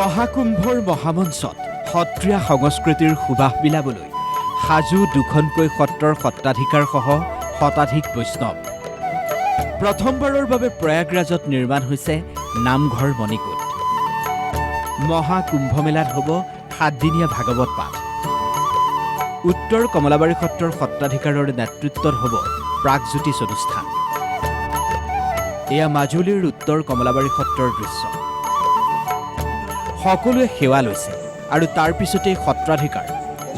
মহাকুম্ভৰ মহামঞ্চত সত্ৰীয়া সংস্কৃতিৰ সুবাস বিলাবলৈ সাজু দুখনকৈ সত্ৰৰ সত্ৰাধিকাৰসহ শতাধিক বৈষ্ণৱ। প্ৰথমবাৰৰ বাবে প্ৰয়াগৰাজত নিৰ্মাণ হৈছে নামঘৰ মণিকূট। মহাকুম্ভমেলাত হ'ব 7 দিনীয়া ভাগৱত পাঠ। উত্তৰ কমলাবাৰী সত্ৰৰ সত্ৰাধিকাৰৰ নেতৃত্বত হ'ব প্ৰাগজ্যোতিষ অনুষ্ঠান। এয়া মাজুলীৰ উত্তৰ কমলাবাৰী সত্ৰৰ দৃশ্য। সকলোৱে সেৱা লৈছে আৰু তাৰ পিছতেই সত্ৰাধিকাৰ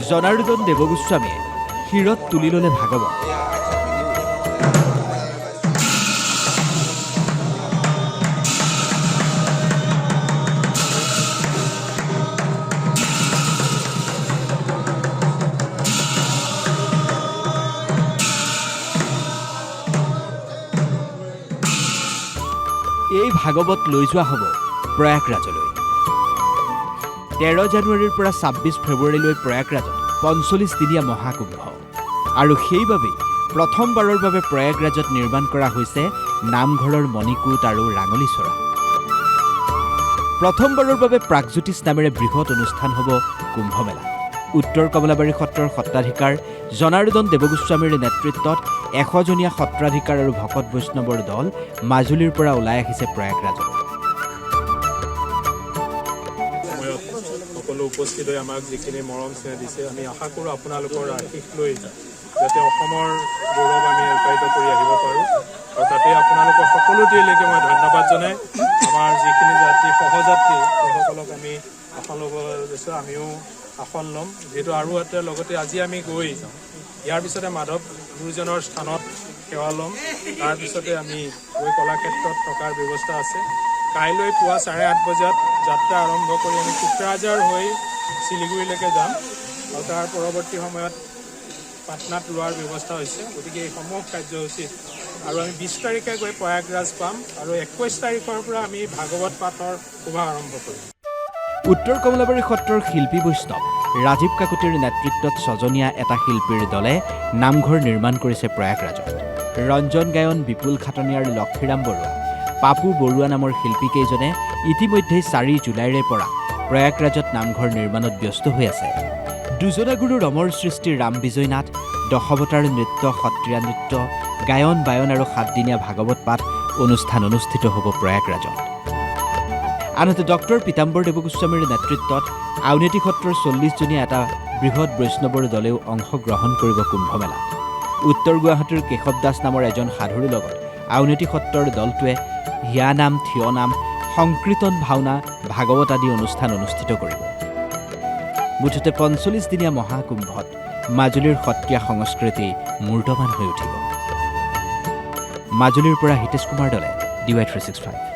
জনাৰ্দন দেৱগোস্বামীয়ে শিৰত তুলি ল'লে ভাগৱত। এই ভাগৱত লৈ যোৱা হ'ব প্ৰয়াগৰাজলৈ। 13 জানুৱাৰীৰ পৰা 26 ফেব্ৰুৱাৰীলৈ প্ৰয়াগৰাজত 45 দিনীয়া মহাকুম্ভ। আৰু সেইবাবেই প্ৰথমবাৰৰ বাবে প্ৰয়াগৰাজত নিৰ্মাণ কৰা হৈছে নামঘৰৰ মণিকূট আৰু ৰাঙলীচৰা। প্ৰথমবাৰৰ বাবে প্ৰাগজ্যোতিষ নামেৰে বৃহৎ অনুষ্ঠান হ'ব কুম্ভমেলা। উত্তৰ কমলাবাৰী সত্ৰৰ সত্ৰাধিকাৰ জনাৰ্দন দেৱগোস্বামীৰ নেতৃত্বত 100জনীয়া সত্ৰাধিকাৰ আৰু ভকত বৈষ্ণৱৰ দল মাজুলীৰ পৰা ওলাই আহিছে প্ৰয়াগৰাজত। সকলো উপস্থিত হৈ আমাক যিখিনি মৰম স্নেহ দিছে, আমি আশা কৰোঁ আপোনালোকৰ আশীষ লৈ যাতে অসমৰ গৌৰৱ আমি ৰূপায়িত কৰি আহিব পাৰোঁ। আৰু তাতে আপোনালোকৰ সকলোটিলৈকে মই ধন্যবাদ জনাই আমাৰ যিখিনি যাত্ৰী সহযাত্ৰী সেইসকলক আমি আসন ল'ব দিছোঁ। আমিও আসন ল'ম, যিহেতু আৰু এটা লগতে আজি আমি গৈ ইয়াৰ পিছতে মাধৱ গুৰুজনৰ স্থানত সেৱা ল'ম। তাৰপিছতে আমি গৈ কলাক্ষেত্ৰত থকাৰ ব্যৱস্থা আছে। কাইলৈ পুৱা 8:30 বজাত যাত্ৰা আৰম্ভ কৰি আমি কোকৰাঝাৰ হৈ শিলিগুৰিলৈকে যাম আৰু তাৰ পৰৱৰ্তী সময়ত পাটনাত লোৱাৰ ব্যৱস্থা হৈছে। গতিকে এই সমূহ কাৰ্যসূচীত আৰু আমি 20 তাৰিখে গৈ প্ৰয়াগৰাজ পাম আৰু 21 তাৰিখৰ পৰা আমি ভাগৱত পাঠৰ শুভ আৰম্ভ কৰিম। উত্তৰ কমলাবাৰী সত্ৰৰ শিল্পী বৈষ্ণৱ ৰাজীৱ কাকতিৰ নেতৃত্বত 6জনীয়া এটা শিল্পীৰ দলে নামঘৰ নিৰ্মাণ কৰিছে প্ৰয়াগৰাজত। ৰঞ্জন গায়ন, বিপুল খাটনিয়াৰ লক্ষীৰাম বৰুৱা, পাপু বৰুৱা নামৰ শিল্পীকেইজনে ইতিমধ্যেই 4 জুলাইৰে পৰা প্ৰয়াগৰাজত নামঘৰ নিৰ্মাণত ব্যস্ত হৈ আছে। দুজনা গুৰু ৰমৰ সৃষ্টি ৰাম বিজয় নাথ, দশৱতাৰ নৃত্য, সত্ৰীয়া নৃত্য, গায়ন বায়ন আৰু 7 দিনীয়া ভাগৱত পাঠ অনুষ্ঠান অনুষ্ঠিত হ'ব প্ৰয়াগৰাজত। আনহাতে ডক্টৰ পীতাম্বৰ দেৱগোস্বামীৰ নেতৃত্বত আউনীআটী সত্ৰৰ 40জনীয়া এটা বৃহৎ বৈষ্ণৱৰ দলেও অংশগ্ৰহণ কৰিব কুম্ভমেলাত। উত্তৰ গুৱাহাটীৰ কেশৱ দাস নামৰ এজন সাধুৰ লগত আউনীআটী সত্ৰৰ দলটোৱে হিয়া নাম, থিয় নাম, সংকীৰ্তন ভাওনা, ভাগৱত আদি অনুষ্ঠান অনুষ্ঠিত কৰিব। মুঠতে 45 দিনীয়া মহাকুম্ভত মাজুলীৰ সত্ৰীয়া সংস্কৃতি মূৰ্তমান হৈ উঠিব। মাজুলীৰ পৰা হিতেশ কুমাৰ দলে DY365।